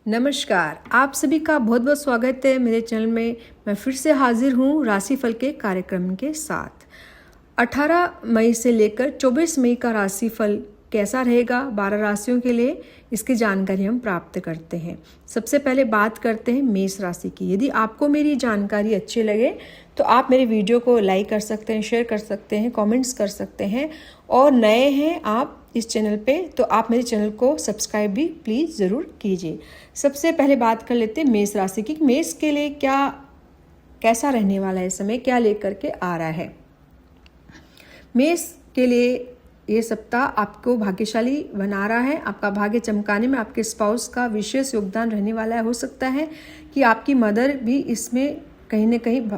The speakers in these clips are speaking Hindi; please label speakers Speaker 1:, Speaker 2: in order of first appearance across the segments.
Speaker 1: नमस्कार, आप सभी का बहुत बहुत स्वागत है मेरे चैनल में। मैं फिर से हाजिर हूँ राशिफल के कार्यक्रम के साथ। 18 मई से लेकर 24 मई का राशिफल कैसा रहेगा 12 राशियों के लिए, इसकी जानकारी हम प्राप्त करते हैं। सबसे पहले बात करते हैं मेष राशि की। यदि आपको मेरी जानकारी अच्छी लगे तो आप मेरे वीडियो को लाइक कर सकते हैं, शेयर कर सकते हैं, कमेंट्स कर सकते हैं, और नए हैं आप इस चैनल पे तो आप मेरे चैनल को सब्सक्राइब भी प्लीज़ ज़रूर कीजिए। सबसे पहले बात कर लेते हैं मेष राशि की। मेष के लिए कैसा रहने वाला है, समय क्या लेकर के आ रहा है। मेष के लिए ये सप्ताह आपको भाग्यशाली बना रहा है। आपका भाग्य चमकाने में आपके स्पाउस का विशेष योगदान रहने वाला है। हो सकता है कि आपकी मदर भी इसमें कहीं न कहीं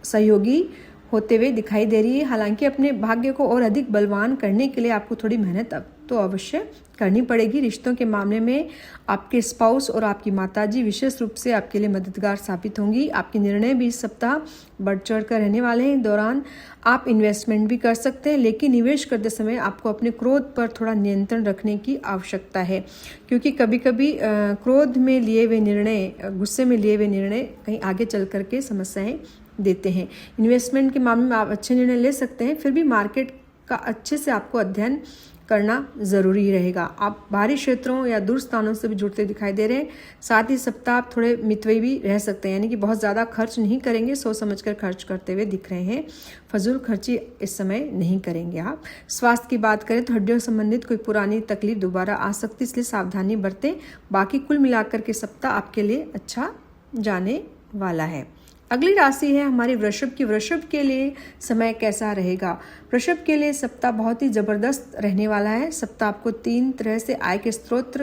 Speaker 1: सहयोगी होते हुए दिखाई दे रही है। हालांकि अपने भाग्य को और अधिक बलवान करने के लिए आपको थोड़ी मेहनत अब तो अवश्य करनी पड़ेगी। रिश्तों के मामले में आपके स्पाउस और आपकी माताजी विशेष रूप से आपके लिए मददगार साबित होंगी। आपके निर्णय भी इस सप्ताह बढ़ चढ़ कर रहने वाले हैं। दौरान आप इन्वेस्टमेंट भी कर सकते हैं, लेकिन निवेश करते समय आपको अपने क्रोध पर थोड़ा नियंत्रण रखने की आवश्यकता है, क्योंकि कभी कभी क्रोध में लिए हुए निर्णय, गुस्से में लिए हुए निर्णय कहीं आगे चल करके समस्याएं देते हैं। इन्वेस्टमेंट के मामले में आप अच्छे निर्णय ले सकते हैं, फिर भी मार्केट का अच्छे से आपको अध्ययन करना ज़रूरी रहेगा। आप बाहरी क्षेत्रों या दूर स्थानों से भी जुड़ते दिखाई दे रहे हैं। साथ ही सप्ताह आप थोड़े मितव्ययी भी रह सकते हैं, यानी कि बहुत ज़्यादा खर्च नहीं करेंगे, सोच समझकर खर्च करते हुए दिख रहे हैं। फजूल खर्ची इस समय नहीं करेंगे आप। स्वास्थ्य की बात करें तो हड्डियों संबंधित कोई पुरानी तकलीफ दोबारा आ सकती है, इसलिए सावधानी बरतें। बाकी कुल मिलाकर के सप्ताह आपके लिए अच्छा जाने वाला है। अगली राशि है हमारी वृषभ की। वृषभ के लिए समय कैसा रहेगा। वृषभ के लिए सप्ताह बहुत ही ज़बरदस्त रहने वाला है। सप्ताह आपको 3 तरह से आय के स्रोत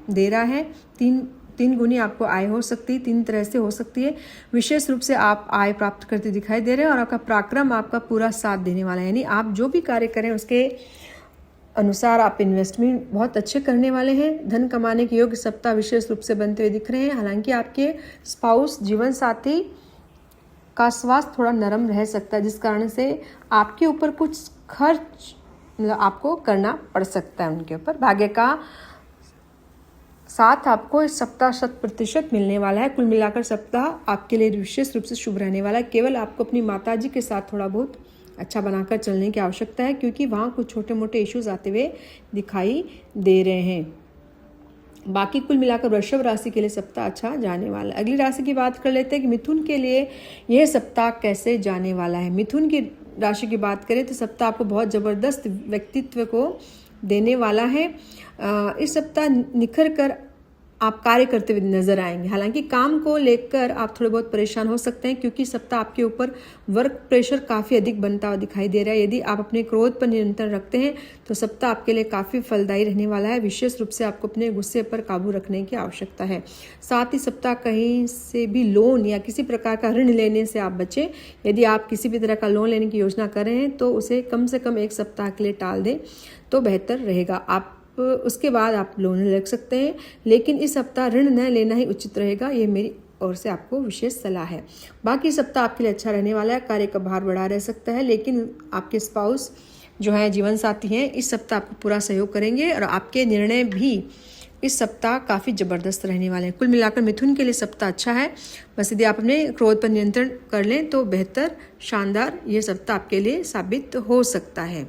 Speaker 1: दे रहा है। तीन गुनी आपको आय हो सकती है, 3 तरह से हो सकती है। विशेष रूप से आप आय प्राप्त करते दिखाई दे रहे हैं और आपका पराक्रम आपका पूरा साथ देने वाला है। यानी आप जो भी कार्य करें उसके अनुसार आप इन्वेस्टमेंट बहुत अच्छे करने वाले हैं। धन कमाने के योग्य सप्ताह विशेष रूप से बनते हुए दिख रहे हैं। हालांकि आपके स्पाउस, जीवन साथी का स्वास्थ्य थोड़ा नरम रह सकता है, जिस कारण से आपके ऊपर कुछ खर्च आपको करना पड़ सकता है उनके ऊपर। भाग्य का साथ आपको इस सप्ताह 100% मिलने वाला है। कुल मिलाकर सप्ताह आपके लिए विशेष रूप से शुभ रहने वाला है। केवल आपको अपनी माताजी के साथ थोड़ा बहुत अच्छा बनाकर चलने की आवश्यकता है, क्योंकि वहाँ कुछ छोटे मोटे इश्यूज आते हुए दिखाई दे रहे हैं। बाकी कुल मिलाकर वृषभ राशि के लिए सप्ताह अच्छा जाने वाला है। अगली राशि की बात कर लेते हैं कि मिथुन के लिए यह सप्ताह कैसे जाने वाला है। मिथुन की राशि की बात करें तो सप्ताह आपको बहुत ज़बरदस्त व्यक्तित्व को देने वाला है। इस सप्ताह निखर कर आप कार्य करते हुए नजर आएंगे। हालांकि काम को लेकर आप थोड़े बहुत परेशान हो सकते हैं, क्योंकि सप्ताह आपके ऊपर वर्क प्रेशर काफ़ी अधिक बनता हुआ दिखाई दे रहा है। यदि आप अपने क्रोध पर नियंत्रण रखते हैं तो सप्ताह आपके लिए काफ़ी फलदायी रहने वाला है। विशेष रूप से आपको अपने गुस्से पर काबू रखने की आवश्यकता है। साथ ही सप्ताह कहीं से भी लोन या किसी प्रकार का ऋण लेने से आप बचें। यदि आप किसी भी तरह का लोन लेने की योजना कर रहे हैं तो उसे कम से कम 1 सप्ताह के लिए टाल दें तो बेहतर रहेगा। आप उसके बाद आप लोन ले सकते हैं, लेकिन इस सप्ताह ऋण न लेना ही उचित रहेगा। ये मेरी ओर से आपको विशेष सलाह है। बाकी सप्ताह आपके लिए अच्छा रहने वाला है। कार्य का भार बढ़ा रह सकता है, लेकिन आपके स्पाउस जो है, जीवन साथी हैं, इस सप्ताह आपको पूरा सहयोग करेंगे और आपके निर्णय भी इस सप्ताह काफ़ी ज़बरदस्त रहने वाले हैं। कुल मिलाकर मिथुन के लिए सप्ताह अच्छा है। बस यदि आप अपने क्रोध पर नियंत्रण कर लें तो बेहतर, शानदार ये सप्ताह आपके लिए साबित हो सकता है।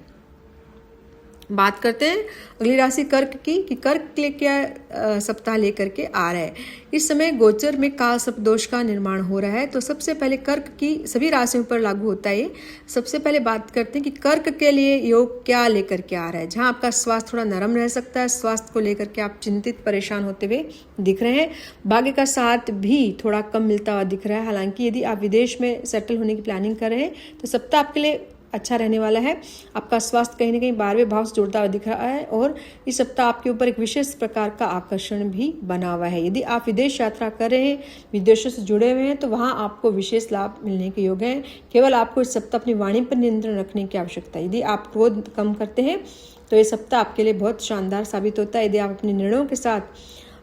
Speaker 1: बात करते हैं अगली राशि कर्क की कि कर्क के लिए क्या सप्ताह लेकर के आ रहा है। इस समय गोचर में काल सर्प दोष का निर्माण हो रहा है, तो सबसे पहले कर्क की सभी राशियों पर लागू होता है। सबसे पहले बात करते हैं कि कर्क के लिए योग क्या लेकर के आ रहा है। जहां आपका स्वास्थ्य थोड़ा नरम रह सकता है, स्वास्थ्य को लेकर के आप चिंतित परेशान होते हुए दिख रहे हैं। भाग्य का साथ भी थोड़ा कम मिलता हुआ दिख रहा है। हालांकि यदि आप विदेश में सेटल होने की प्लानिंग कर रहे हैं तो सप्ताह आपके लिए अच्छा रहने वाला है। आपका स्वास्थ्य कहीं ना कहीं 12वें भाव से जुड़ता हुआ दिख रहा है और इस सप्ताह आपके ऊपर एक विशेष प्रकार का आकर्षण भी बना हुआ है। यदि आप विदेश यात्रा कर रहे हैं, विदेशों से जुड़े हुए हैं, तो वहाँ आपको विशेष लाभ मिलने के योग हैं। केवल आपको इस सप्ताह अपनी वाणी पर नियंत्रण रखने की आवश्यकता है। यदि आप क्रोध कम करते हैं तो ये सप्ताह आपके लिए बहुत शानदार साबित होता है। यदि आप अपने निर्णयों के साथ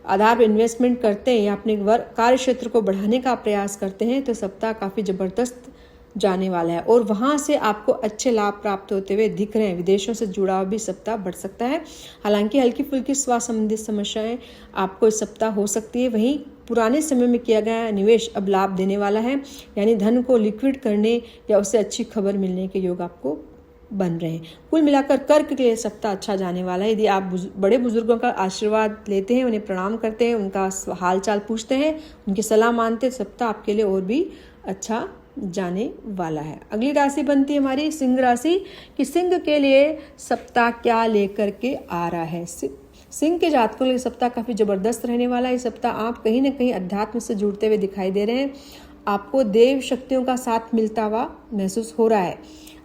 Speaker 1: आधार पर इन्वेस्टमेंट करते हैं या अपने कार्य क्षेत्र को बढ़ाने का प्रयास करते हैं तो सप्ताह काफ़ी ज़बरदस्त जाने वाला है और वहाँ से आपको अच्छे लाभ प्राप्त होते हुए दिख रहे हैं। विदेशों से जुड़ाव भी सप्ताह बढ़ सकता है। हालांकि हल्की फुल्की स्वास्थ्य संबंधित समस्याएं आपको इस सप्ताह हो सकती है। वहीं पुराने समय में किया गया निवेश अब लाभ देने वाला है, यानी धन को लिक्विड करने या उससे अच्छी खबर मिलने के योग आपको बन रहे हैं। कुल मिलाकर कर्क के लिए सप्ताह अच्छा जाने वाला है। यदि आप बड़े बुजुर्गों का आशीर्वाद लेते हैं, उन्हें प्रणाम करते हैं, उनका हाल चाल पूछते हैं, उनकी सलाह मानते हैं, सप्ताह आपके लिए और भी अच्छा जाने वाला है। अगली राशि बनती है हमारी सिंह राशि कि सिंह के लिए सप्ताह क्या लेकर के आ रहा है। सिंह के जातकों के लिए सप्ताह काफ़ी ज़बरदस्त रहने वाला है। इस सप्ताह आप कहीं ना कहीं अध्यात्म से जुड़ते हुए दिखाई दे रहे हैं। आपको देव शक्तियों का साथ मिलता हुआ महसूस हो रहा है।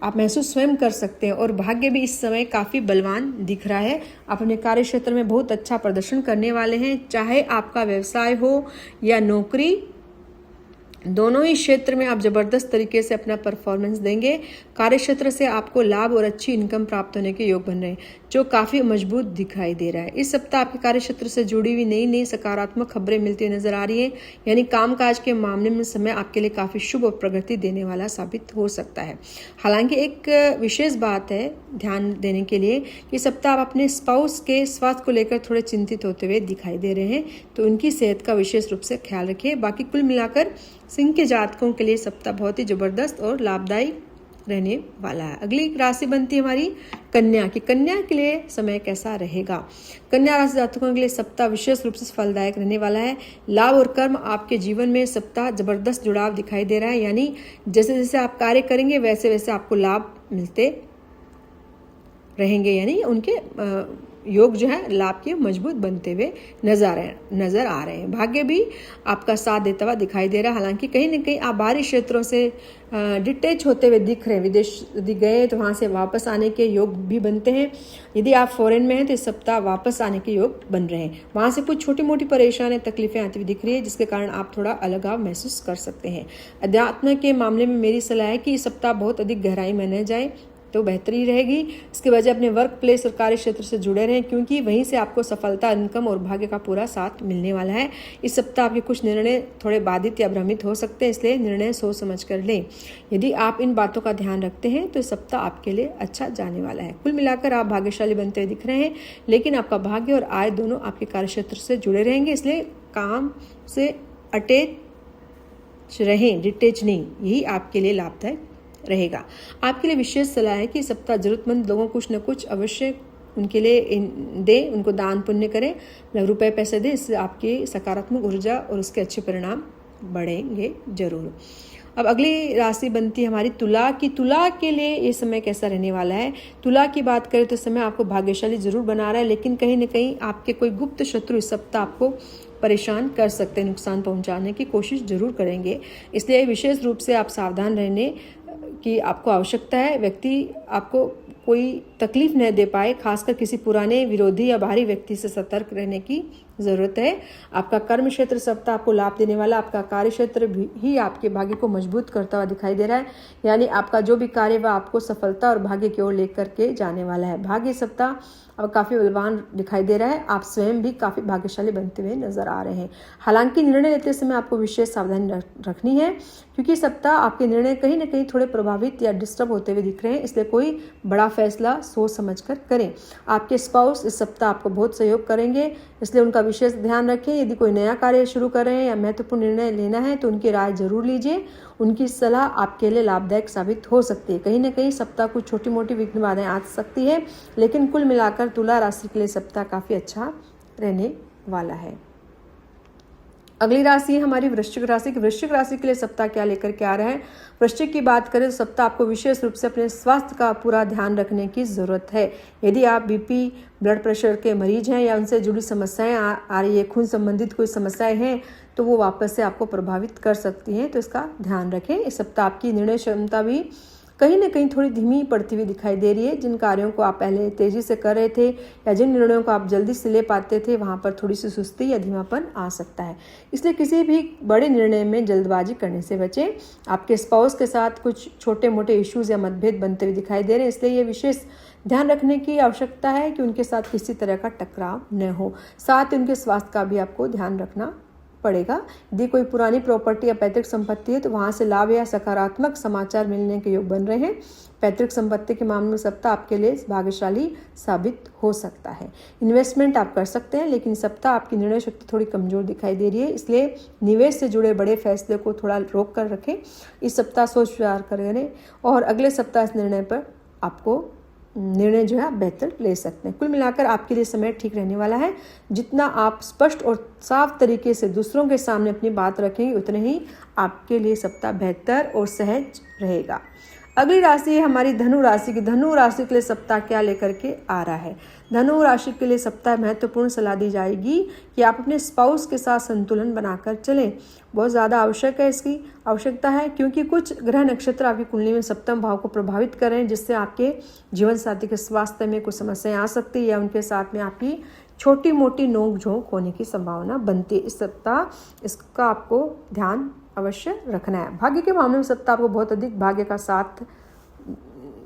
Speaker 1: आप महसूस स्वयं कर सकते हैं और भाग्य भी इस समय काफ़ी बलवान दिख रहा है। आप अपने कार्य क्षेत्र में बहुत अच्छा प्रदर्शन करने वाले हैं। चाहे आपका व्यवसाय हो या नौकरी, दोनों ही क्षेत्र में आप जबरदस्त तरीके से अपना परफॉर्मेंस देंगे। कार्य क्षेत्र से आपको लाभ और अच्छी इनकम प्राप्त होने के योग बन रहे हैं, जो काफ़ी मजबूत दिखाई दे रहा है। इस सप्ताह आपके कार्य क्षेत्र से जुड़ी हुई नई नई सकारात्मक खबरें मिलती हुई नजर आ रही हैं, यानी कामकाज के मामले में समय आपके लिए काफ़ी शुभ और प्रगति देने वाला साबित हो सकता है। हालांकि एक विशेष बात है ध्यान देने के लिए कि सप्ताह आप अपने स्पाउस के स्वास्थ्य को लेकर थोड़े चिंतित होते हुए दिखाई दे रहे हैं, तो उनकी सेहत का विशेष रूप से ख्याल रखिए। बाकी कुल मिलाकर सिंह के जातकों के लिए सप्ताह बहुत ही जबरदस्त और लाभदायी रहने वाला है। अगली राशि बनती है हमारी कन्या की। कन्या के लिए समय कैसा रहेगा। कन्या राशि जातकों के लिए सप्ताह विशेष रूप से फलदायक रहने वाला है। लाभ और कर्म आपके जीवन में सप्ताह जबरदस्त जुड़ाव दिखाई दे रहा है, यानी जैसे जैसे आप कार्य करेंगे वैसे वैसे आपको लाभ मिलते रहेंगे, यानी उनके योग जो है लाभ के मजबूत बनते हुए नजर आ रहे हैं। भाग्य भी आपका साथ देता हुआ दिखाई दे रहा है। हालांकि कहीं न कहीं आप बाहरी क्षेत्रों से डिटैच होते हुए दिख रहे हैं। विदेश यदि गए तो वहाँ से वापस आने के योग भी बनते हैं। यदि आप फॉरेन में हैं तो इस सप्ताह वापस आने के योग बन रहे हैं। वहाँ से कुछ छोटी मोटी परेशानियां तकलीफें आती हुई दिख रही है, जिसके कारण आप थोड़ा अलगाव महसूस कर सकते हैं। अध्यात्म के मामले में मेरी सलाह है कि इस सप्ताह बहुत अधिक गहराई में न जाए तो बेहतरी रहेगी। इसके वजह अपने वर्क प्लेस और कार्य क्षेत्र से जुड़े रहें, क्योंकि वहीं से आपको सफलता, इनकम और भाग्य का पूरा साथ मिलने वाला है। इस सप्ताह आपके कुछ निर्णय थोड़े बाधित या भ्रमित हो सकते हैं, इसलिए निर्णय सोच समझ कर लें। यदि आप इन बातों का ध्यान रखते हैं तो इस सप्ताह आपके लिए अच्छा जाने वाला है। कुल मिलाकर आप भाग्यशाली बनते हुए दिख रहे हैं, लेकिन आपका भाग्य और आय दोनों आपके कार्य क्षेत्र से जुड़े रहेंगे, इसलिए काम से अटैच रहें, डिटैच नहीं। यही आपके लिए लाभदायक रहेगा। आपके लिए विशेष सलाह है कि सप्ताह जरूरतमंद लोगों को कुछ न कुछ अवश्य उनके लिए दें, उनको दान पुण्य करें, रुपए पैसे दें। इससे आपकी सकारात्मक ऊर्जा और उसके अच्छे परिणाम बढ़ेंगे जरूर। अब अगली राशि बनती है हमारी तुला की। तुला के लिए ये समय कैसा रहने वाला है। तुला की बात करें तो समय आपको भाग्यशाली जरूर बना रहा है, लेकिन कहीं न कहीं आपके कोई गुप्त शत्रु इस सप्ताह आपको परेशान कर सकते हैं, नुकसान पहुंचाने की कोशिश जरूर करेंगे। इसलिए विशेष रूप से आप सावधान रहने की आपको आवश्यकता है। व्यक्ति आपको कोई तकलीफ न दे पाए, खासकर किसी पुराने विरोधी या बाहरी व्यक्ति से सतर्क रहने की जरूरत है। आपका कर्म क्षेत्र सप्ताह आपको लाभ देने वाला, आपका कार्य क्षेत्र ही आपके भाग्य को मजबूत करता हुआ दिखाई दे रहा है, यानी आपका जो भी कार्य वह आपको सफलता और भाग्य की ओर लेकर के जाने वाला है। भाग्य सप्ताह अब काफ़ी बलवान दिखाई दे रहा है। आप स्वयं भी काफ़ी भाग्यशाली बनते हुए नजर आ रहे हैं। हालांकि निर्णय लेते समय आपको विशेष सावधानी रखनी है, क्योंकि सप्ताह आपके निर्णय कहीं ना कहीं थोड़े प्रभावित या डिस्टर्ब होते हुए दिख रहे हैं, इसलिए कोई बड़ा फैसला सोच समझकर करें। आपके स्पाउस इस सप्ताह आपको बहुत सहयोग करेंगे, इसलिए उनका विशेष ध्यान रखें। यदि कोई नया कार्य शुरू कर रहे हैं या महत्वपूर्ण निर्णय लेना है तो उनकी राय जरूर लीजिए। उनकी सलाह आपके लिए लाभदायक साबित हो सकती है। कहीं ना कहीं सप्ताह कुछ छोटी मोटी विघ्न बाधाएं आ सकती है, लेकिन कुल मिलाकर तुला राशि के लिए सप्ताह काफ़ी अच्छा रहने वाला है। अगली राशि है हमारी वृश्चिक राशि की। वृश्चिक राशि के लिए सप्ताह क्या लेकर के आ रहा है। वृश्चिक की बात करें तो सप्ताह आपको विशेष रूप से अपने स्वास्थ्य का पूरा ध्यान रखने की ज़रूरत है। यदि आप बीपी, ब्लड प्रेशर के मरीज हैं या उनसे जुड़ी समस्याएं आ रही है, खून संबंधित कोई समस्याएं हैं, तो वो वापस से आपको प्रभावित कर सकती हैं, तो इसका ध्यान रखें। इस सप्ताह आपकी निर्णय क्षमता भी कहीं ना कहीं थोड़ी धीमी पड़ती हुई दिखाई दे रही है। जिन कार्यों को आप पहले तेजी से कर रहे थे या जिन निर्णयों को आप जल्दी से ले पाते थे, वहां पर थोड़ी सी सुस्ती या धीमापन आ सकता है। इसलिए किसी भी बड़े निर्णय में जल्दबाजी करने से बचें। आपके स्पाउस के साथ कुछ छोटे मोटे इश्यूज या मतभेद बनते हुए दिखाई दे रहे हैं, इसलिए ये विशेष ध्यान रखने की आवश्यकता है कि उनके साथ किसी तरह का टकराव न हो। साथ ही उनके स्वास्थ्य का भी आपको ध्यान रखना पड़ेगा। यदि कोई पुरानी प्रॉपर्टी या पैतृक संपत्ति है तो वहाँ से लाभ या सकारात्मक समाचार मिलने के योग बन रहे हैं। पैतृक संपत्ति के मामले में सप्ताह आपके लिए भाग्यशाली साबित हो सकता है। इन्वेस्टमेंट आप कर सकते हैं, लेकिन सप्ताह आपकी निर्णय शक्ति थोड़ी कमजोर दिखाई दे रही है, इसलिए निवेश से जुड़े बड़े फैसले को थोड़ा रोक कर रखें। इस सप्ताह सोच विचार करें और अगले सप्ताह इस निर्णय पर आपको निर्णय जो है आप बेहतर ले सकते हैं। कुल मिलाकर आपके लिए समय ठीक रहने वाला है। जितना आप स्पष्ट और साफ तरीके से दूसरों के सामने अपनी बात रखेंगे उतने ही आपके लिए सप्ताह बेहतर और सहज रहेगा। अगली राशि है हमारी धनु राशि की। धनु राशि के लिए सप्ताह क्या लेकर के आ रहा है? धनु राशि के लिए सप्ताह महत्वपूर्ण सलाह दी जाएगी कि आप अपने स्पाउस के साथ संतुलन बनाकर चलें। बहुत ज़्यादा आवश्यक है, इसकी आवश्यकता है, क्योंकि कुछ ग्रह नक्षत्र आपकी कुंडली में सप्तम भाव को प्रभावित कर रहे हैं, जिससे आपके जीवन साथी के स्वास्थ्य में कुछ समस्याएं आ सकती है या उनके साथ में आपकी छोटी मोटी नोक झोंक होने की संभावना बनती है। इस सप्ताह इसका आपको ध्यान अवश्य रखना है। भाग्य के मामले में सप्ताह आपको बहुत अधिक भाग्य का साथ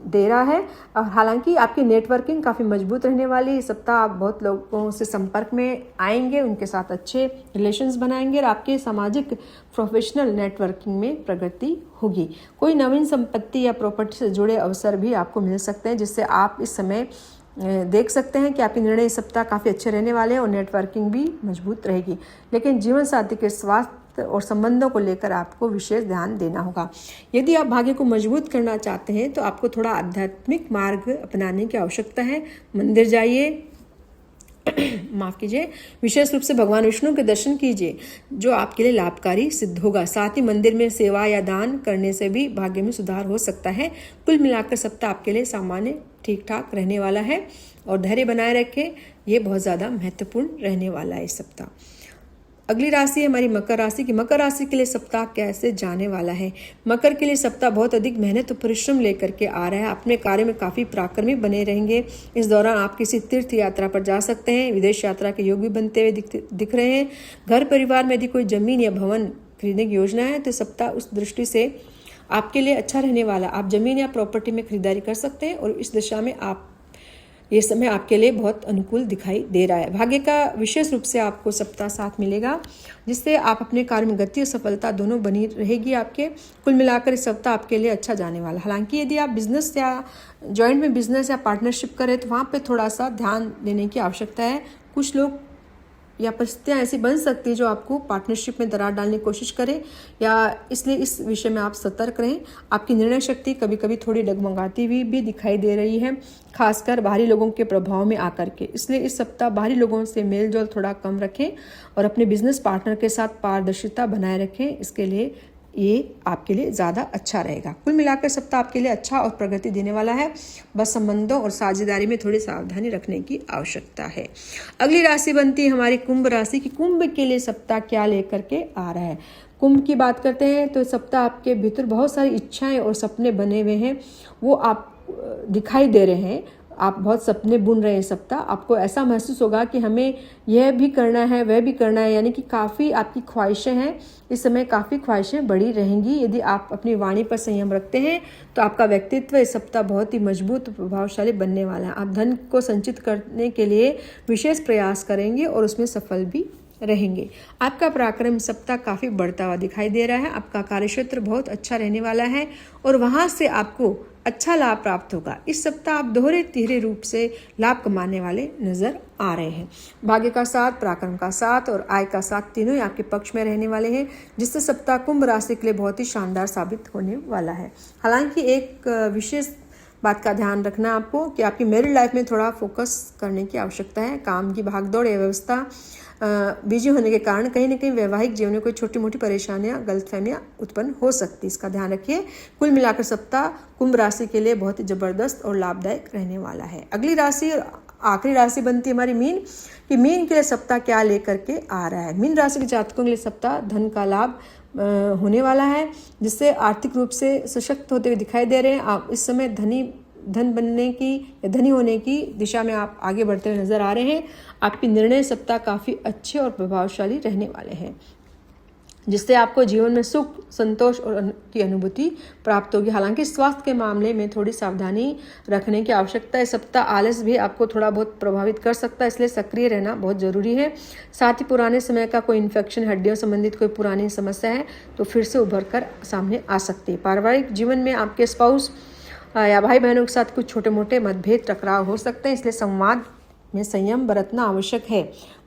Speaker 1: दे रहा है और हालांकि आपकी नेटवर्किंग काफ़ी मजबूत रहने वाली। इस सप्ताह आप बहुत लोगों से संपर्क में आएंगे, उनके साथ अच्छे रिलेशंस बनाएंगे और आपके सामाजिक प्रोफेशनल नेटवर्किंग में प्रगति होगी। कोई नवीन संपत्ति या प्रॉपर्टी से जुड़े अवसर भी आपको मिल सकते हैं, जिससे आप इस समय देख सकते हैं कि आपके निर्णय इस सप्ताह काफ़ी अच्छे रहने वाले हैं और नेटवर्किंग भी मजबूत रहेगी। लेकिन जीवन साथी के स्वास्थ्य और संबंधों को लेकर आपको विशेष ध्यान देना होगा। यदि आप भाग्य को मजबूत करना चाहते हैं तो आपको थोड़ा आध्यात्मिक मार्ग अपनाने की आवश्यकता है। मंदिर जाइए, माफ़ कीजिए, विशेष रूप से भगवान विष्णु के दर्शन कीजिए, जो आपके लिए लाभकारी सिद्ध होगा। साथ ही मंदिर में सेवा या दान करने से भी भाग्य में सुधार हो सकता है। कुल मिलाकर सप्ताह आपके लिए सामान्य ठीक ठाक रहने वाला है और धैर्य बनाए रखें, ये बहुत ज़्यादा महत्वपूर्ण रहने वाला है इस सप्ताह। अगली राशि है हमारी मकर राशि की। मकर राशि के लिए सप्ताह कैसे जाने वाला है? मकर के लिए सप्ताह बहुत अधिक मेहनत और परिश्रम लेकर के आ रहा है। अपने कार्य में काफ़ी पराक्रमी बने रहेंगे। इस दौरान आप किसी तीर्थ यात्रा पर जा सकते हैं। विदेश यात्रा के योग भी बनते हुए दिख रहे हैं। घर परिवार में यदि कोई जमीन या भवन खरीदने की योजना है तो सप्ताह उस दृष्टि से आपके लिए अच्छा रहने वाला। आप जमीन या प्रॉपर्टी में खरीदारी कर सकते हैं और इस दिशा में ये समय आपके लिए बहुत अनुकूल दिखाई दे रहा है। भाग्य का विशेष रूप से आपको सप्ताह साथ मिलेगा, जिससे आप अपने कार्य में गति और सफलता दोनों बनी रहेगी आपके। कुल मिलाकर इस सप्ताह आपके लिए अच्छा जाने वाला। हालांकि यदि आप बिजनेस या जॉइंट में बिजनेस या पार्टनरशिप करें तो वहाँ पे थोड़ा सा ध्यान देने की आवश्यकता है। कुछ लोग या परिस्थितियाँ ऐसी बन सकती है जो आपको पार्टनरशिप में दरार डालने की कोशिश करें, या इसलिए इस विषय में आप सतर्क रहें। आपकी निर्णय शक्ति कभी कभी थोड़ी डगमगाती हुई भी दिखाई दे रही है, खासकर बाहरी लोगों के प्रभाव में आकर के। इसलिए इस सप्ताह बाहरी लोगों से मेल जोल थोड़ा कम रखें और अपने बिजनेस पार्टनर के साथ पारदर्शिता बनाए रखें। इसके लिए ये आपके लिए ज़्यादा अच्छा रहेगा। कुल मिलाकर सप्ताह आपके लिए अच्छा और प्रगति देने वाला है। बस संबंधों और साझेदारी में थोड़ी सावधानी रखने की आवश्यकता है। अगली राशि बनती है हमारी कुंभ राशि की। कुंभ के लिए सप्ताह क्या लेकर के आ रहा है? कुंभ की बात करते हैं तो सप्ताह आपके भीतर बहुत सारी इच्छाएं और सपने बने हुए हैं, वो आप दिखाई दे रहे हैं। आप बहुत सपने बुन रहे हैं। सप्ताह आपको ऐसा महसूस होगा कि हमें यह भी करना है, वह भी करना है, यानी कि काफ़ी आपकी ख्वाहिशें हैं। इस समय काफ़ी ख्वाहिशें बढ़ी रहेंगी। यदि आप अपनी वाणी पर संयम रखते हैं तो आपका व्यक्तित्व इस सप्ताह बहुत ही मजबूत और प्रभावशाली बनने वाला है। आप धन को संचित करने के लिए विशेष प्रयास करेंगे और उसमें सफल भी रहेंगे। आपका पराक्रम सप्ताह काफ़ी बढ़ता हुआ दिखाई दे रहा है। आपका कार्यक्षेत्र बहुत अच्छा रहने वाला है और वहाँ से आपको अच्छा लाभ प्राप्त होगा। इस सप्ताह आप दोहरे तिहरे रूप से लाभ कमाने वाले नजर आ रहे हैं। भाग्य का साथ, पराक्रम का साथ और आय का साथ तीनों ही आपके पक्ष में रहने वाले हैं, जिससे सप्ताह कुंभ राशि के लिए बहुत ही शानदार साबित होने वाला है। हालांकि एक विशेष बात का ध्यान रखना आपको कि आपकी मैरिड लाइफ में थोड़ा फोकस करने की आवश्यकता है। काम की भागदौड़ या व्यवस्था बिजी होने के कारण कहीं ना कहीं वैवाहिक जीवन में कोई छोटी मोटी परेशानियां, गलतफहमियां उत्पन्न हो सकती है। इसका ध्यान रखिए। कुल मिलाकर सप्ताह कुंभ राशि के लिए बहुत ही जबरदस्त और लाभदायक रहने वाला है। अगली राशि और आखिरी राशि बनती है हमारी मीन कि मीन के लिए सप्ताह क्या लेकर के आ रहा है। मीन राशि के जातकों के लिए सप्ताह धन का लाभ होने वाला है, जिससे आर्थिक रूप से सशक्त होते हुए दिखाई दे रहे हैं। आप इस समय धन बनने की या धनी होने की दिशा में आप आगे बढ़ते हुए नजर आ रहे हैं। आपके निर्णय सप्ताह काफ़ी अच्छे और प्रभावशाली रहने वाले हैं। जिससे आपको जीवन में सुख, संतोष और की अनुभूति प्राप्त होगी। हालांकि स्वास्थ्य के मामले में थोड़ी सावधानी रखने की आवश्यकता है। सप्ताह आलस भी आपको थोड़ा बहुत प्रभावित कर सकता है, इसलिए सक्रिय रहना बहुत जरूरी है। साथ ही पुराने समय का कोई इन्फेक्शन, हड्डियों संबंधित कोई पुरानी समस्या है तो फिर से उभर कर सामने आ सकती है। पारिवारिक जीवन में आपके स्पाउस या भाई बहनों के साथ कुछ छोटे मोटे मतभेद, टकराव हो सकते हैं, इसलिए संवाद में संयम बरतना आवश्यक है।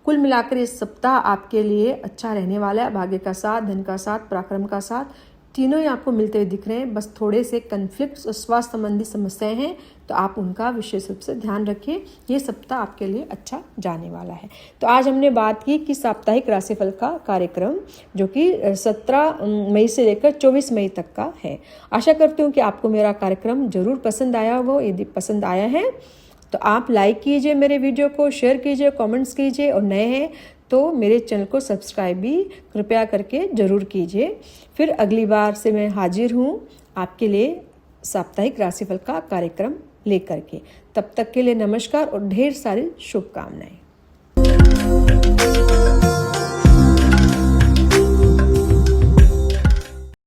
Speaker 1: कुल मिलाकर इस सप्ताह आपके लिए अच्छा रहने वाला है। भाग्य का साथ, धन का साथ, पराक्रम का साथ, तीनों ही आपको मिलते हुए दिख रहे हैं। बस थोड़े से कन्फ्लिक्ट्स और स्वास्थ्य संबंधी समस्याएं हैं तो आप उनका विशेष रूप से ध्यान रखिए। ये सप्ताह आपके लिए अच्छा जाने वाला है। तो आज हमने बात की कि साप्ताहिक राशिफल का कार्यक्रम जो कि 17 मई से लेकर 24 मई तक का है। आशा करती हूँ कि आपको मेरा कार्यक्रम जरूर पसंद आया होगा। यदि पसंद आया है तो आप लाइक कीजिए, मेरे वीडियो को शेयर कीजिए, कमेंट्स कीजिए, और नए हैं तो मेरे चैनल को सब्सक्राइब भी कृपया करके ज़रूर कीजिए। फिर अगली बार से मैं हाजिर हूँ आपके लिए साप्ताहिक राशिफल का कार्यक्रम लेकर के। तब तक के लिए नमस्कार और ढेर सारी शुभकामनाएं।